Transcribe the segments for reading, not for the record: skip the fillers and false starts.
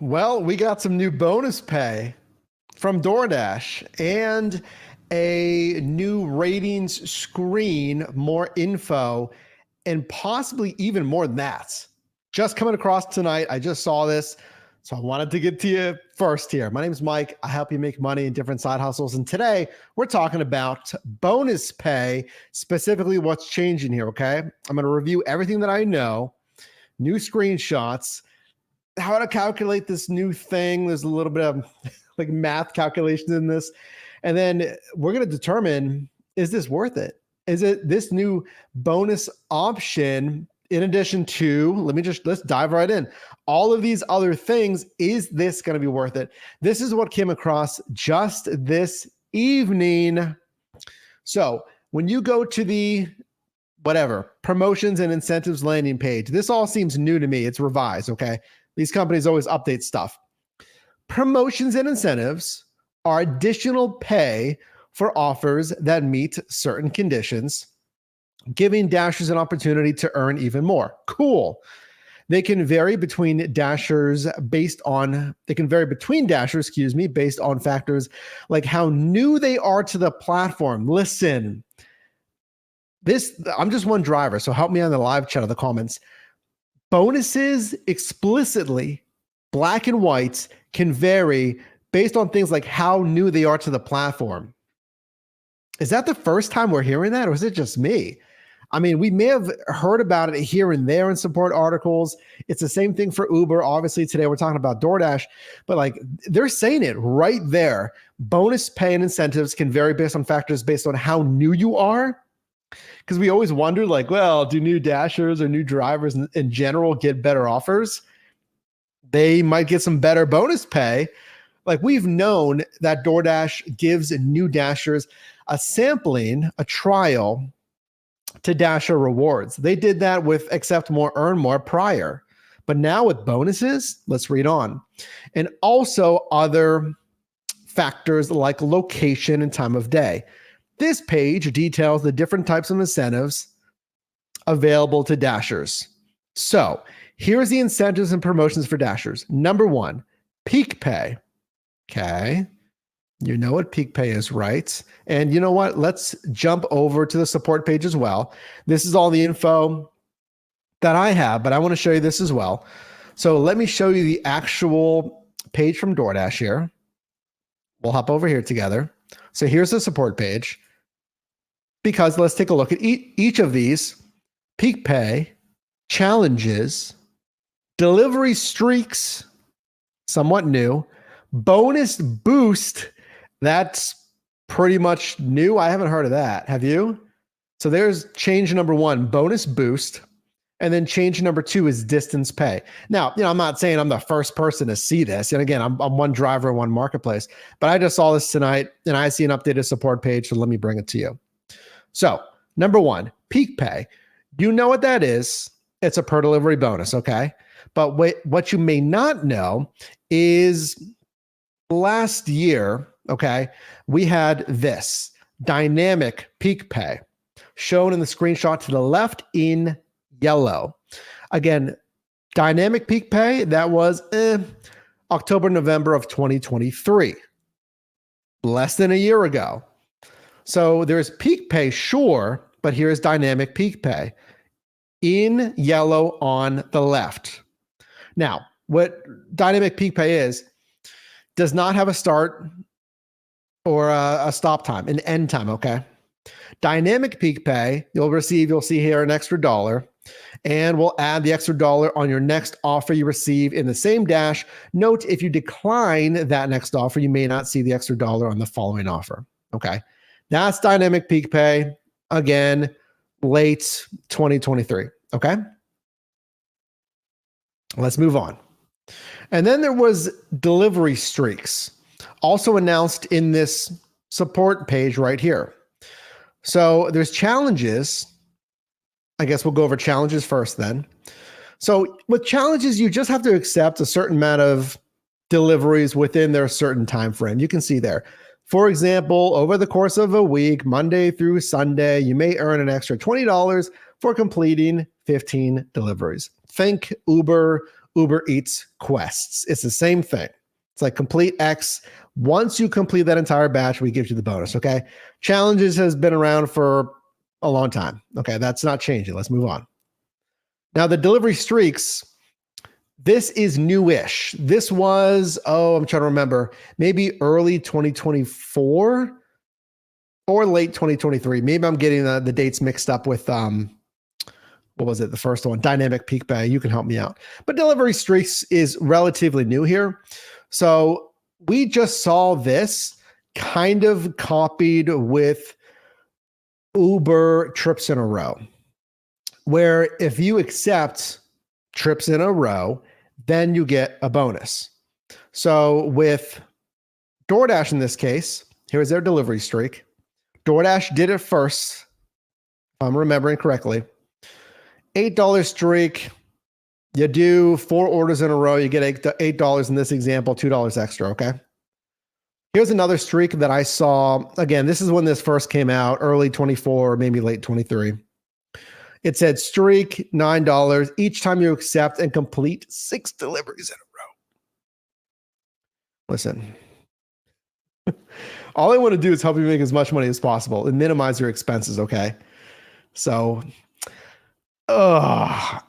Well, we got some new bonus pay from DoorDash and a new ratings screen, more info, and possibly even more than that. Just coming across tonight. I just saw this, so I wanted to get to you first here. My name is Mike. I help you make money in different side hustles. And today we're talking about bonus pay, specifically what's changing here, okay? I'm going to review everything that I know, new screenshots, how to calculate this new thing. There's a little bit of like math calculations in this. And then we're going to determine, is this worth it? Is it this new bonus option in addition to, let's dive right in. All of these other things, is this going to be worth it? This is what came across just this evening. So when you go to the promotions and incentives landing page, this all seems new to me. It's revised, okay? These companies always update stuff. Promotions and incentives are additional pay for offers that meet certain conditions, giving Dashers an opportunity to earn even more. Cool. They can vary between Dashers based on factors like how new they are to the platform. Listen, I'm just one driver, so help me on the live chat or the comments. Bonuses explicitly, black and white, can vary based on things like how new they are to the platform. Is that the first time we're hearing that, or is it just me? I mean, we may have heard about it here and there in support articles. It's the same thing for Uber. Obviously, today we're talking about DoorDash, but like they're saying it right there. Bonus pay and incentives can vary based on factors based on how new you are. Because we always wonder, like, well, do new Dashers or new drivers in general get better offers? They might get some better bonus pay. Like we've known that DoorDash gives new Dashers a sampling, a trial to Dasher rewards. They did that with accept more, earn more prior. But now with bonuses, let's read on. And also other factors like location and time of day. This page details the different types of incentives available to Dashers. So here's the incentives and promotions for Dashers. Number one, peak pay. Okay. You know what peak pay is, right? And you know what? Let's jump over to the support page as well. This is all the info that I have, but I want to show you this as well. So let me show you the actual page from DoorDash here. We'll hop over here together. So here's the support page, because let's take a look at each of these. Peak pay, challenges, delivery streaks, somewhat new, bonus boost, that's pretty much new. I haven't heard of that. Have you? So there's change number one, bonus boost. And then change number two is distance pay. Now, I'm not saying I'm the first person to see this. And again, I'm one driver in one marketplace, but I just saw this tonight and I see an updated support page. So let me bring it to you. So number one, peak pay. You know what that is. It's a per delivery bonus. Okay. But what you may not know is last year, okay, we had this dynamic peak pay shown in the screenshot to the left in yellow. Again, dynamic peak pay, that was October, November of 2023, less than a year ago. So there's peak pay, sure, but here's dynamic peak pay in yellow on the left. Now, what dynamic peak pay is, does not have a start or a stop time, an end time, okay? Dynamic peak pay, you'll see here an extra $1, and we'll add the extra $1 on your next offer you receive in the same dash. Note, if you decline that next offer, you may not see the extra $1 on the following offer, okay? That's dynamic peak pay, again, late 2023, okay? Let's move on. And then there was delivery streaks, also announced in this support page right here. So there's challenges. I guess we'll go over challenges first then. So with challenges, you just have to accept a certain amount of deliveries within their certain time frame. You can see there. For example, over the course of a week, Monday through Sunday, you may earn an extra $20 for completing 15 deliveries. Think Uber Uber Eats quests. It's the same thing. It's like complete X. Once you complete that entire batch, we give you the bonus, okay? Challenges has been around for a long time. Okay, that's not changing. Let's move on. Now, the delivery streaks, this is newish. This was, I'm trying to remember, maybe early 2024 or late 2023. Maybe I'm getting the dates mixed up with, what was it? The first one, Dynamic Peak Pay. You can help me out. But delivery streaks is relatively new here. So we just saw this kind of copied with Uber trips in a row, where if you accept trips in a row, then you get a bonus. So with DoorDash in this case, here's their delivery streak. DoorDash did it first, if I'm remembering correctly. $8 streak. You do 4 orders in a row, you get $8 in this example, $2 extra, okay? Here's another streak that I saw. Again, this is when this first came out, early 24, maybe late 23. It said streak, $9 each time you accept and complete 6 deliveries in a row. Listen, all I want to do is help you make as much money as possible and minimize your expenses, okay? So,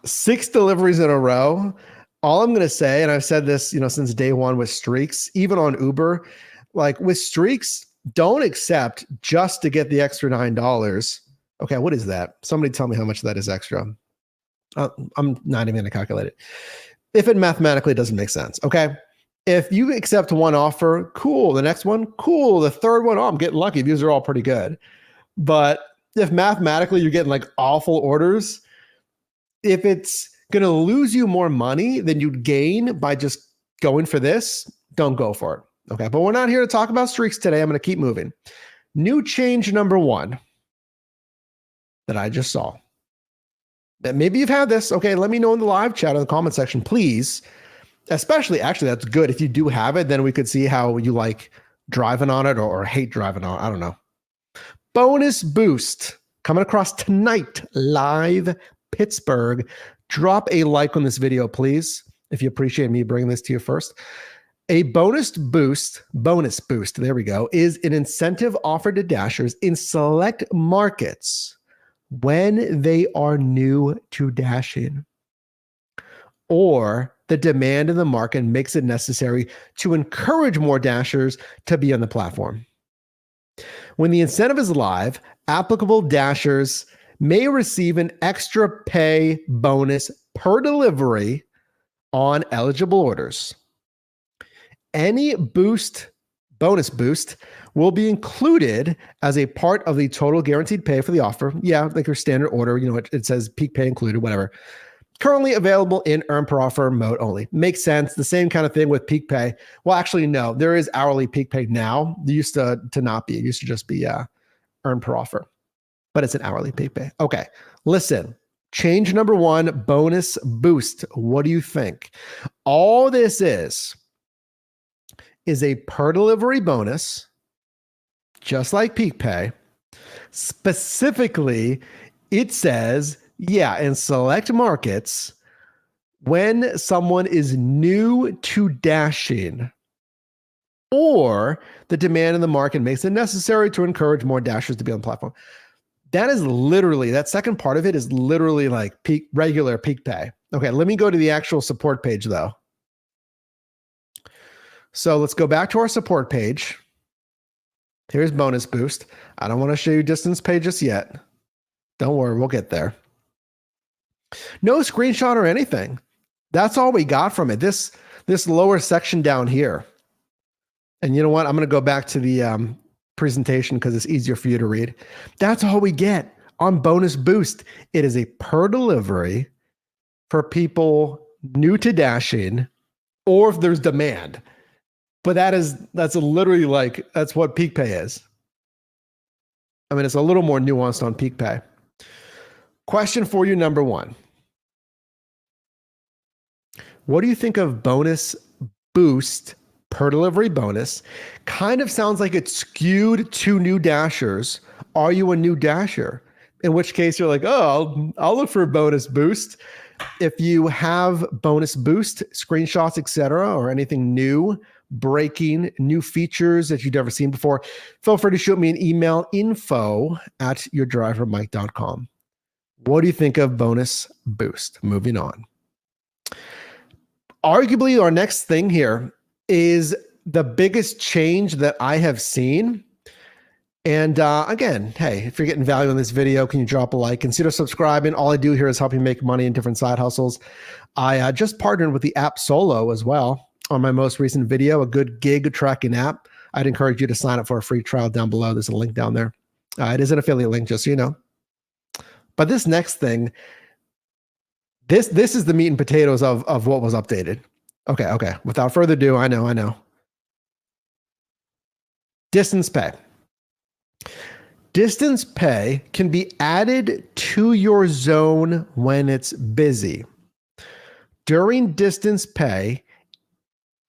6 deliveries in a row. All I'm going to say, and I've said this, since day one with streaks, even on Uber, like with streaks, don't accept just to get the extra $9. Okay, what is that? Somebody tell me how much that is extra. I'm not even going to calculate it. If it mathematically doesn't make sense, okay? If you accept one offer, cool. The next one, cool. The third one, I'm getting lucky. These are all pretty good. But if mathematically you're getting like awful orders, if it's going to lose you more money than you'd gain by just going for this, don't go for it. Okay, but we're not here to talk about streaks today. I'm going to keep moving. New change number 1 that I just saw. That maybe you've had this. Okay, let me know in the live chat or the comment section, please. Especially, actually, that's good. If you do have it, then we could see how you like driving on it or hate driving on it. I don't know. Bonus boost coming across tonight, live Pittsburgh. Drop a like on this video, please, if you appreciate me bringing this to you first. A bonus boost, there we go, is an incentive offered to Dashers in select markets when they are new to dashing, or the demand in the market makes it necessary to encourage more Dashers to be on the platform. When the incentive is live, applicable Dashers may receive an extra pay bonus per delivery on eligible orders. Any bonus boost will be included as a part of the total guaranteed pay for the offer. Yeah, like your standard order, it says peak pay included, whatever. Currently available in earn per offer mode only. Makes sense. The same kind of thing with peak pay. Well, actually, no, there is hourly peak pay now. It used to not be. It used to just be earn per offer, but it's an hourly peak pay. Okay, listen. Change number 1, bonus boost. What do you think? All this is a per delivery bonus, just like peak pay. Specifically, it says, in select markets, when someone is new to dashing, or the demand in the market makes it necessary to encourage more Dashers to be on the platform. That is literally, that second part of it is literally like regular peak pay. Okay, let me go to the actual support page though. So let's go back to our support page. Here's bonus boost. I don't want to show you distance pay just yet. Don't worry, we'll get there. No screenshot or anything. That's all we got from it. This lower section down here. And you know what? I'm going to go back to the presentation because it's easier for you to read. That's all we get on bonus boost. It is a per delivery for people new to dashing, or if there's demand. But that's literally like, that's what peak pay is. I mean, it's a little more nuanced on peak pay. Question for you, number 1. What do you think of bonus boost per delivery bonus? Kind of sounds like it's skewed to new Dashers. Are you a new Dasher? In which case you're like, oh, I'll look for a bonus boost. If you have bonus boost, screenshots, etc., or anything new, breaking, new features that you've never seen before, feel free to shoot me an email, info@yourdrivermike.com. What do you think of bonus boost? Moving on. Arguably, our next thing here is the biggest change that I have seen. And again, hey, if you're getting value in this video, can you drop a like? Consider subscribing. All I do here is help you make money in different side hustles. I just partnered with the app Solo as well on my most recent video, a good gig tracking app. I'd encourage you to sign up for a free trial down below. There's a link down there. It is an affiliate link, just so you know. But this next thing, this is the meat and potatoes of what was updated. Okay. Without further ado, I know. Distance pay. Distance pay can be added to your zone when it's busy. During distance pay,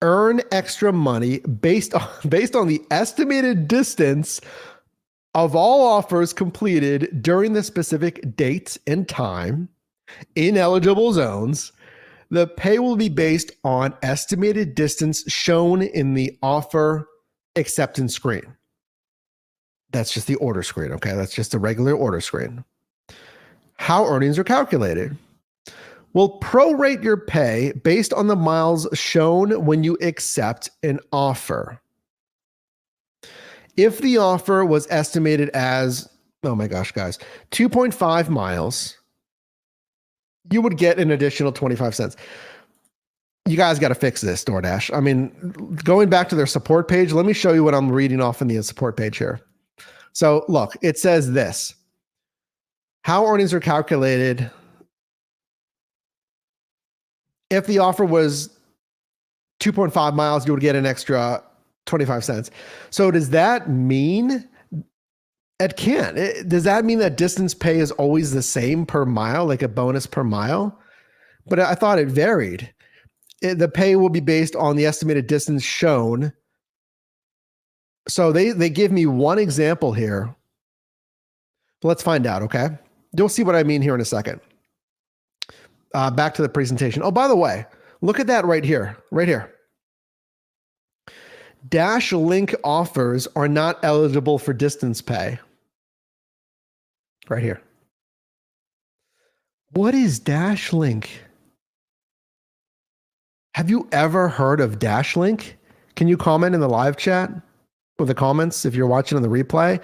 earn extra money based on the estimated distance of all offers completed during the specific date and time in eligible zones. The pay will be based on estimated distance shown in the offer acceptance screen. That's just the order screen, okay? That's just a regular order screen. How earnings are calculated. We'll prorate your pay based on the miles shown when you accept an offer. If the offer was estimated as, oh my gosh, guys, 2.5 miles, you would get an additional 25 cents. You guys got to fix this, DoorDash. I mean, going back to their support page, let me show you what I'm reading off in the support page here. So look, it says this. How earnings are calculated. If the offer was 2.5 miles, you would get an extra 25 cents. So does that mean it can't? Does that mean that distance pay is always the same per mile, like a bonus per mile? But I thought it varied. The pay will be based on the estimated distance shown. So they give me one example here. Let's find out, okay? You'll see what I mean here in a second. Back to the presentation. Oh, by the way, look at that right here. DashLink offers are not eligible for distance pay. Right here. What is DashLink? Have you ever heard of DashLink? Can you comment in the live chat or the comments if you're watching on the replay?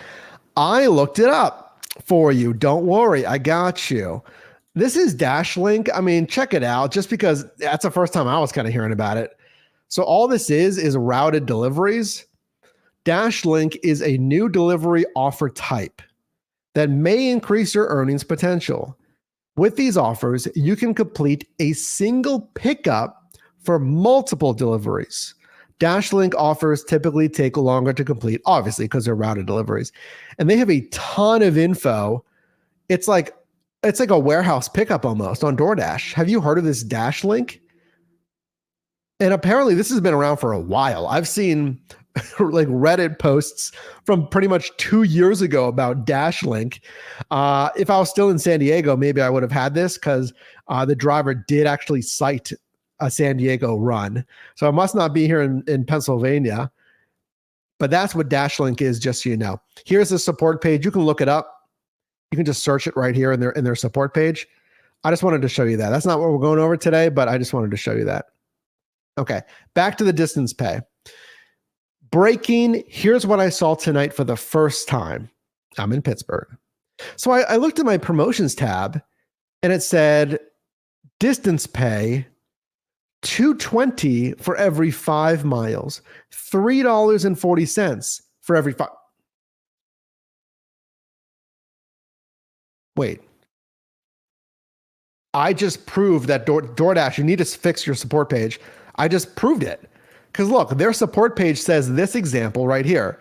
I looked it up for you. Don't worry, I got you. This is DashLink. I mean, check it out, just because that's the first time I was kind of hearing about it. So all this is routed deliveries. DashLink is a new delivery offer type that may increase your earnings potential. With these offers, you can complete a single pickup for multiple deliveries. DashLink offers typically take longer to complete, obviously, because they're routed deliveries. And they have a ton of info. It's like a warehouse pickup almost on DoorDash. Have you heard of this DashLink? And apparently this has been around for a while. I've seen like Reddit posts from pretty much 2 years ago about DashLink. If I was still in San Diego, maybe I would have had this, because the driver did actually cite a San Diego run. So I must not be here in Pennsylvania. But that's what DashLink is, just so you know. Here's the support page. You can look it up. You can just search it right here in their support page. I just wanted to show you that. That's not what we're going over today, but I just wanted to show you that. Okay, back to the distance pay. Breaking, here's what I saw tonight for the first time. I'm in Pittsburgh. So I looked at my promotions tab and it said distance pay, $2.20 for every 5 miles, $3.40 for every 5. Wait. I just proved that DoorDash, you need to fix your support page. I just proved it. Because look, their support page says this example right here.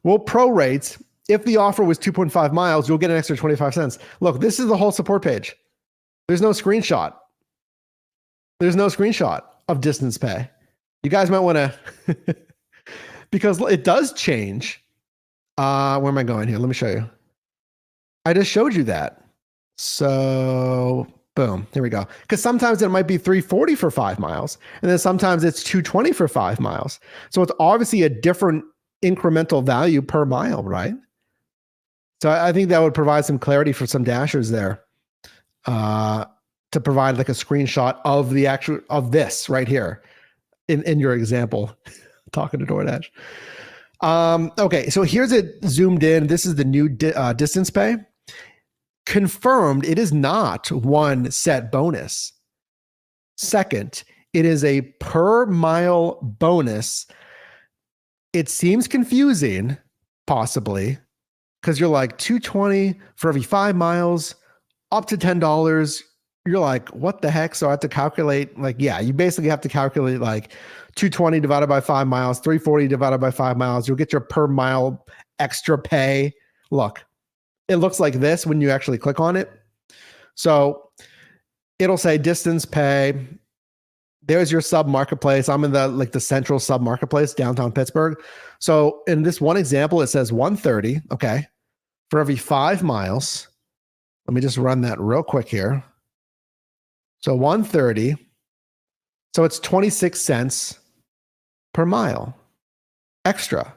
We'll prorate. If the offer was 2.5 miles, you'll get an extra 25 cents. Look, this is the whole support page. There's no screenshot. There's no screenshot of distance pay. You guys might want to, because it does change. Where am I going here? Let me show you. I just showed you that. So Boom. Here we go. Because sometimes it might be 340 for 5 miles, and then sometimes it's 220 for 5 miles. So it's obviously a different incremental value per mile, right? So I think that would provide some clarity for some dashers there, to provide like a screenshot of the actual of this right here in your example. Talking to DoorDash. Okay, so here's it zoomed in. This is the new distance pay. Confirmed, it is not one set bonus. Second, it is a per mile bonus. It seems confusing, possibly, because you're like 220 for every 5 miles, up to $10. You're like, what the heck? So I have to calculate, like, yeah, you basically have to calculate like 220 divided by 5 miles, 340 divided by 5 miles. You'll get your per mile extra pay. Look, it looks like this when you actually click on it. So it'll say distance pay. There's your sub marketplace. I'm in the central sub marketplace, downtown Pittsburgh. So in this one example, it says 130, okay, for every 5 miles. Let me just run that real quick here. So 130. So it's 26 cents per mile extra.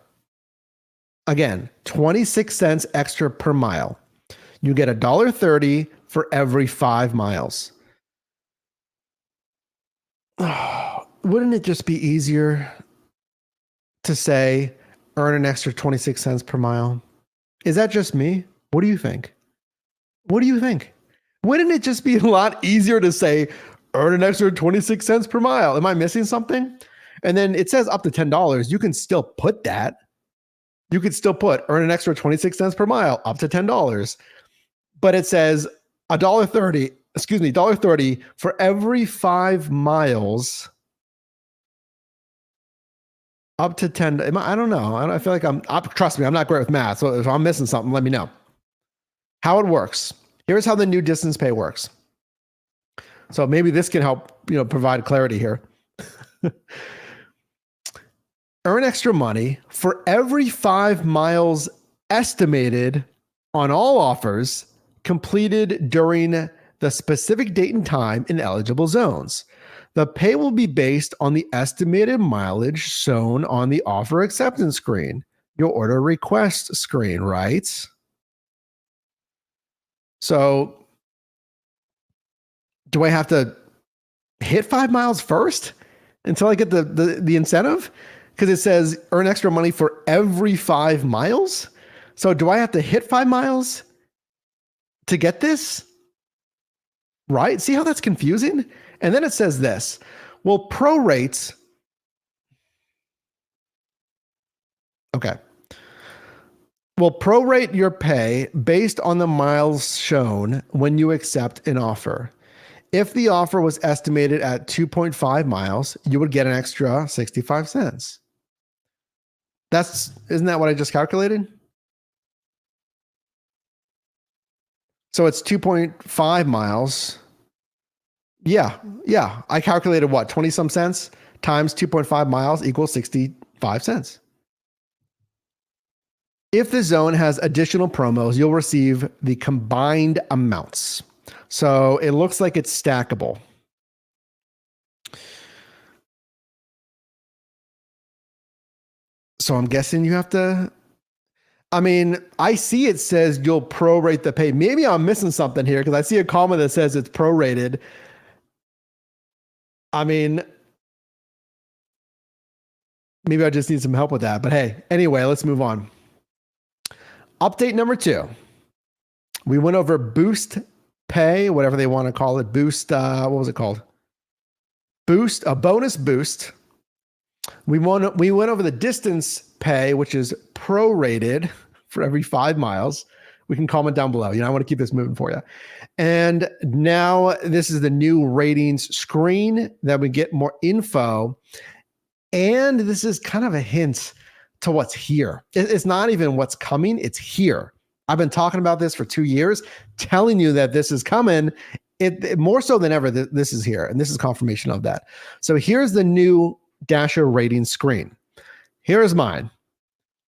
Again, 26 cents extra per mile. You get $1.30 for every 5 miles. Oh, wouldn't it just be easier to say earn an extra 26 cents per mile? Is that just me? What do you think? What do you think? Wouldn't it just be a lot easier to say earn an extra 26 cents per mile? Am I missing something? And then it says up to $10. You can still put that. You could still put earn an extra 26 cents per mile up to $10. But it says $1.30 for every 5 miles up to 10. I don't know. I feel like trust me, I'm not great with math. So if I'm missing something, let me know. How it works. Here's how the new distance pay works. So maybe this can help, provide clarity here. Earn extra money for every 5 miles estimated on all offers completed during the specific date and time in eligible zones. The pay will be based on the estimated mileage shown on the offer acceptance screen, your order request screen, right? So do I have to hit 5 miles first until I get the incentive? Because it says earn extra money for every 5 miles. So do I have to hit 5 miles to get this? Right? See how that's confusing? And then it says this. Well, prorate. Okay. Well, prorate your pay based on the miles shown when you accept an offer. If the offer was estimated at 2.5 miles, you would get an extra 65 cents. Isn't that what I just calculated? So it's 2.5 miles. Yeah. I calculated what? 20 some cents times 2.5 miles equals 65 cents. If the zone has additional promos, you'll receive the combined amounts. So it looks like it's stackable. So I'm guessing you have to, I see it says you'll prorate the pay. Maybe I'm missing something here because I see a comment that says it's prorated. Maybe I just need some help with that. But hey, anyway, let's move on. Update number 2. We went over boost pay, whatever they want to call it. Boost, what was it called? Boost, a bonus boost. We went over the distance pay, which is prorated for every 5 miles. We can comment down below. I want to keep this moving for you. And now this is the new ratings screen that we get more info. And this is kind of a hint to what's here. It's not even what's coming. It's here. I've been talking about this for 2 years, telling you that this is coming. It more so than ever, this is here. And this is confirmation of that. So here's the new Dasher rating screen. Here's mine.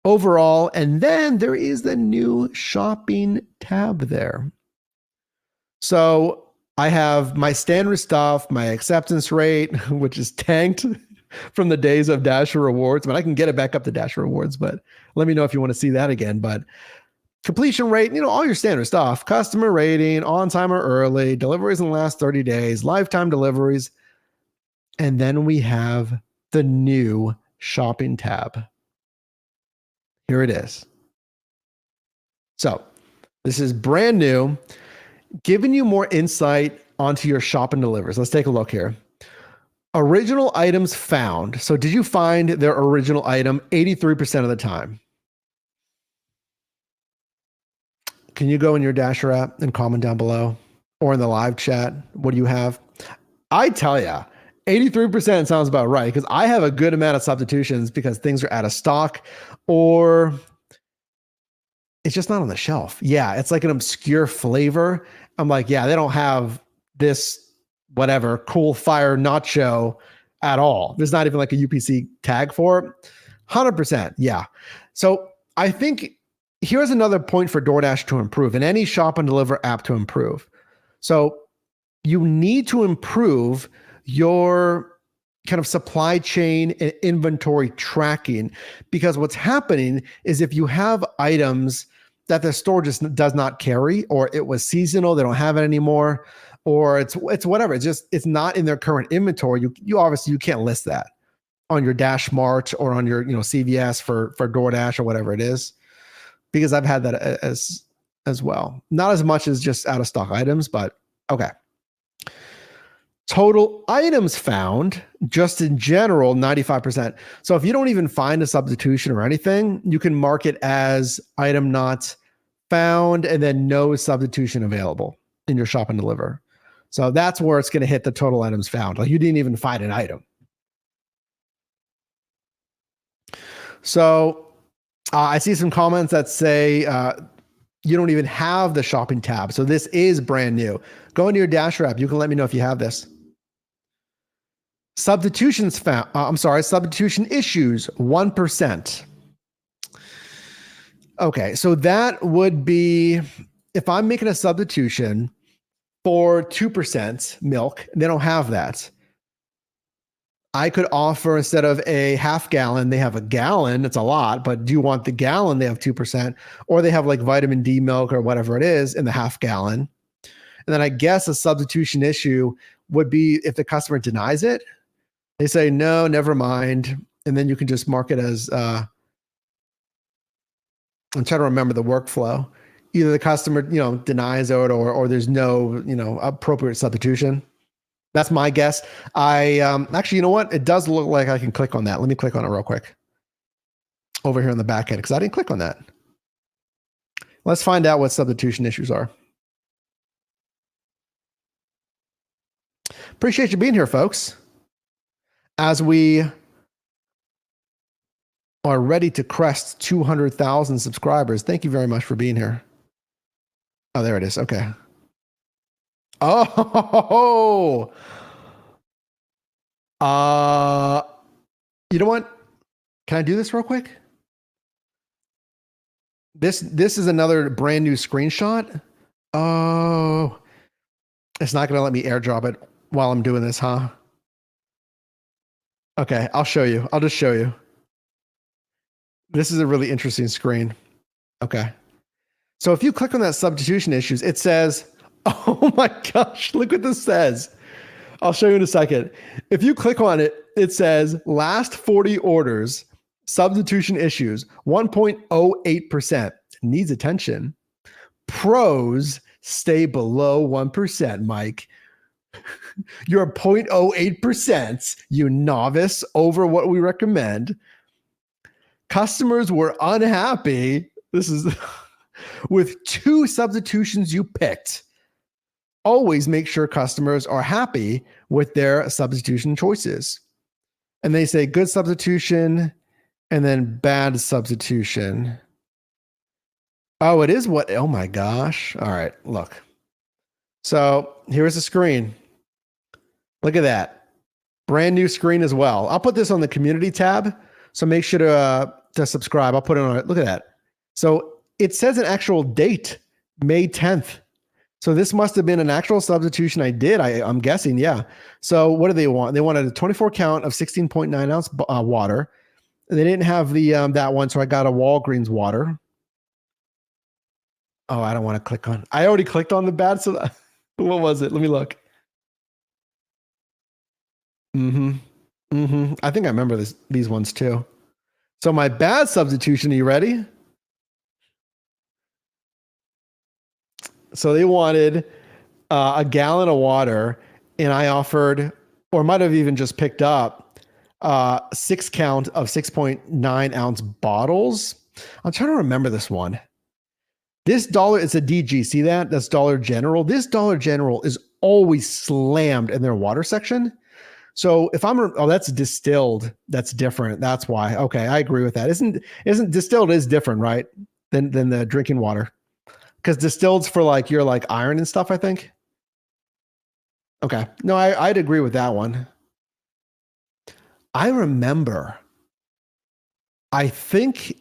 Overall, and then there is the new shopping tab there. So I have my standard stuff, my acceptance rate, which is tanked from the days of Dasher rewards. But I can get it back up to Dasher rewards, but let me know if you want to see that again. But completion rate, all your standard stuff, customer rating, on time or early, deliveries in the last 30 days, lifetime deliveries. And then we have the new shopping tab. Here it is. So this is brand new, giving you more insight onto your shop and delivers. Let's take a look here. Original items found. So did you find their original item 83% of the time? Can you go in your Dasher app and comment down below or in the live chat? What do you have? I tell you, 83% sounds about right because I have a good amount of substitutions because things are out of stock or it's just not on the shelf. Yeah, it's like an obscure flavor. I'm like, yeah, they don't have this whatever cool fire nacho at all. There's not even like a UPC tag for it. 100%. Yeah. So I think here's another point for DoorDash to improve and any shop and deliver app to improve. So you need to improve your kind of supply chain and inventory tracking because what's happening is if you have items that the store just does not carry or it was seasonal, they don't have it anymore, or it's whatever, it's not in their current inventory, you obviously you can't list that on your Dash Mart or on your CVS for DoorDash or whatever it is. Because I've had that as well. Not as much as just out of stock items, but okay. Total items found, just in general, 95%. So if you don't even find a substitution or anything, you can mark it as item not found and then no substitution available in your shop and deliver. So that's where it's going to hit the total items found. Like you didn't even find an item. So I see some comments that say you don't even have the shopping tab. So this is brand new. Go into your Dasher app. You can let me know if you have this. Substitutions found. Substitution issues, 1%. Okay, so that would be if I'm making a substitution for 2% milk, they don't have that. I could offer instead of a half gallon, they have a gallon. It's a lot, but do you want the gallon? They have 2%, or they have like vitamin D milk or whatever it is in the half gallon. And then I guess a substitution issue would be if the customer denies it, they say, no, never mind. And then you can just mark it as, I'm trying to remember the workflow. Either the customer, denies it or there's no, appropriate substitution. That's my guess. I actually, you know what? It does look like I can click on that. Let me click on it real quick over here on the back end because I didn't click on that. Let's find out what substitution issues are. Appreciate you being here, folks. As we are ready to crest 200,000 subscribers, thank you very much for being here. Oh, there it is. Okay. Oh, you know what? Can I do this real quick? This is another brand new screenshot. Oh, it's not going to let me airdrop it while I'm doing this, huh? Okay, I'll show you. I'll just show you. This is a really interesting screen. Okay. So if you click on that substitution issues, it says, oh my gosh, look what this says. I'll show you in a second. If you click on it, it says last 40 orders, substitution issues, 1.08%. Needs attention. Pros stay below 1%, Mike. You're 0.08%, you novice, over what we recommend. Customers were unhappy. This is with 2 substitutions you picked. Always make sure customers are happy with their substitution choices. And they say good substitution and then bad substitution. Oh, it is what? Oh my gosh. All right, look. So here's the screen. Look at that. Brand new screen as well. I'll put this on the community tab. So make sure to subscribe. I'll put it on it. Look at that. So it says an actual date, May 10th. So this must have been an actual substitution I did. I'm guessing, yeah. So what do they want? They wanted a 24 count of 16.9 ounce water. They didn't have the that one, so I got a Walgreens water. Oh, I don't want to click on. I already clicked on the bad. So what was it? Let me look. I think I remember these ones too. So my bad substitution. Are you ready? So they wanted a gallon of water, and I offered, or might have even just picked up 6 count of 6.9 ounce bottles. I'm trying to remember this one. This dollar, it's a DG. See that? That's Dollar General. This Dollar General is always slammed in their water section. So if that's distilled, that's different. That's why. Okay, I agree with that. Isn't distilled is different, right? Than the drinking water. Because distilled's for like your like iron and stuff, I think. Okay. No, I'd agree with that one. I remember, I think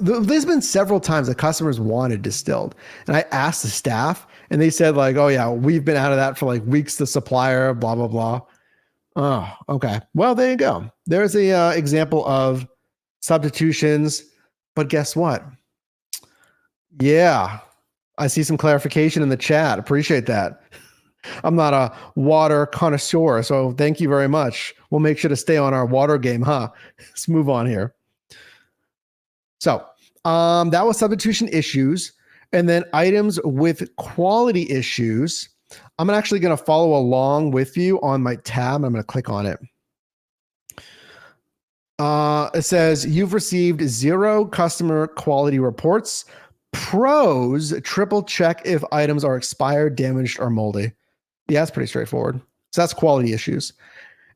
there's been several times that customers wanted distilled, and I asked the staff, and they said like, "Oh yeah, we've been out of that for like weeks. The supplier, blah blah blah." Oh, okay. Well, there you go. There's a example of substitutions, but guess what? Yeah, I see some clarification in the chat. Appreciate that. I'm not a water connoisseur, so thank you very much. We'll make sure to stay on our water game, huh? Let's move on here. So that was substitution issues. And then items with quality issues. I'm actually going to follow along with you on my tab. I'm going to click on it. It says you've received 0 customer quality reports. Pros, triple check if items are expired, damaged, or moldy. Yeah, that's pretty straightforward. So that's quality issues.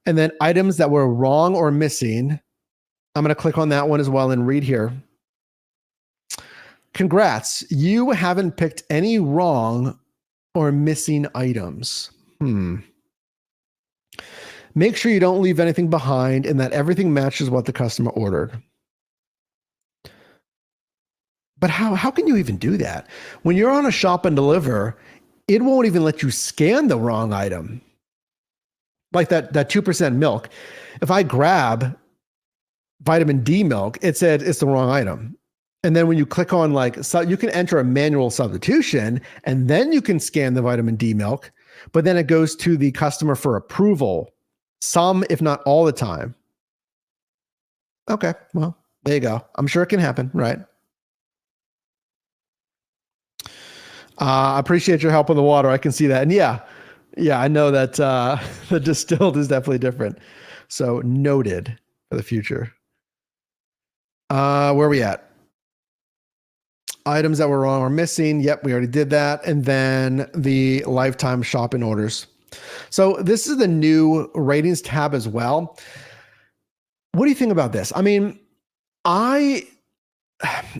And then items that were wrong or missing. I'm going to click on that one as well and read here. Congrats. You haven't picked any wrong or missing items. Make sure you don't leave anything behind and that everything matches what the customer ordered. But how can you even do that? When you're on a shop and deliver, it won't even let you scan the wrong item. Like that 2% milk. If I grab vitamin D milk, it said it's the wrong item. And then when you click on you can enter a manual substitution and then you can scan the vitamin D milk, but then it goes to the customer for approval. Some, if not all the time. Okay, well, there you go. I'm sure it can happen, right? I appreciate your help on the water. I can see that. And yeah, I know that the distilled is definitely different. So noted for the future. Where are we at? Items that were wrong or missing. Yep, we already did that. And then the lifetime shopping orders. So this is the new ratings tab as well. What do you think about this? I mean, I'm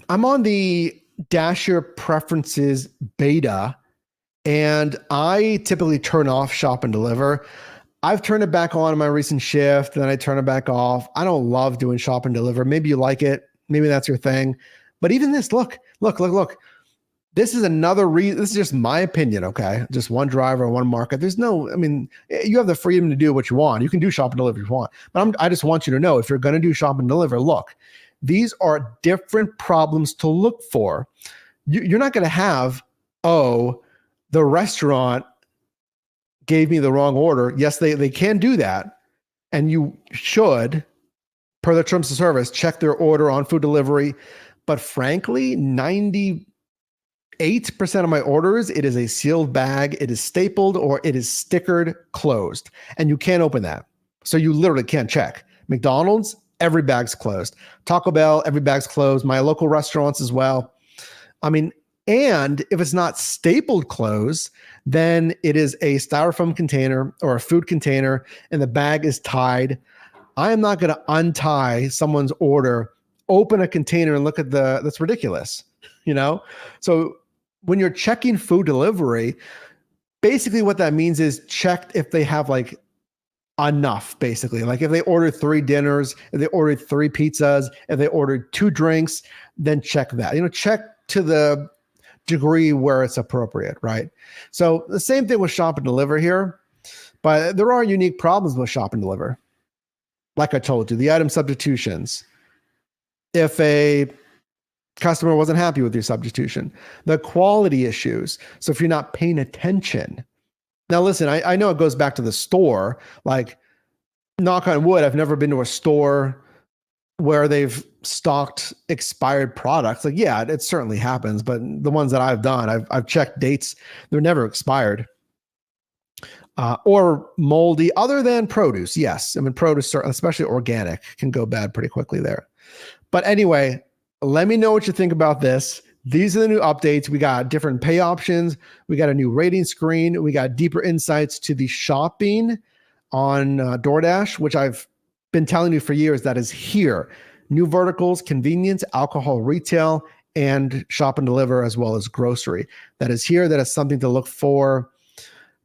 on the Dasher preferences beta, and I typically turn off shop and deliver. I've turned it back on in my recent shift, then I turn it back off. I don't love doing shop and deliver. Maybe you like it. Maybe that's your thing. But even this, look. This is another reason. This is just my opinion, okay? Just one driver, one market. You have the freedom to do what you want. You can do shop and deliver if you want. But I just want you to know, if you're going to do shop and deliver, look, these are different problems to look for. You're not going to have, the restaurant gave me the wrong order. Yes, they can do that. And you should, per the terms of service, check their order on food delivery. But frankly, 98% of my orders, it is a sealed bag, it is stapled, or it is stickered closed. And you can't open that. So you literally can't check. McDonald's, every bag's closed. Taco Bell, every bag's closed. My local restaurants as well. And if it's not stapled closed, then it is a styrofoam container or a food container and the bag is tied. I am not going to untie someone's order, open a container and look at that's ridiculous, So when you're checking food delivery, basically what that means is check if they have enough, basically. Like if they ordered 3 dinners, if they ordered 3 pizzas, if they ordered 2 drinks, then check that. Check to the degree where it's appropriate, right? So the same thing with shop and deliver here, but there are unique problems with shop and deliver. Like I told you, the item substitutions. If a customer wasn't happy with your substitution, the quality issues. So if you're not paying attention. Now, listen, I know it goes back to the store, like knock on wood, I've never been to a store where they've stocked expired products. Like, yeah, it certainly happens, but the ones that I've done, I've checked dates, they're never expired. Or moldy, other than produce. Yes, I mean, produce, especially organic, can go bad pretty quickly there. But anyway, let me know what you think about this. These are the new updates. We got different pay options. We got a new rating screen. We got deeper insights to the shopping on DoorDash, which I've been telling you for years that is here. New verticals, convenience, alcohol retail, and shop and deliver, as well as grocery. That is here. That is something to look for.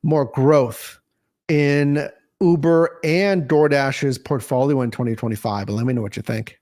More growth in Uber and DoorDash's portfolio in 2025. And let me know what you think.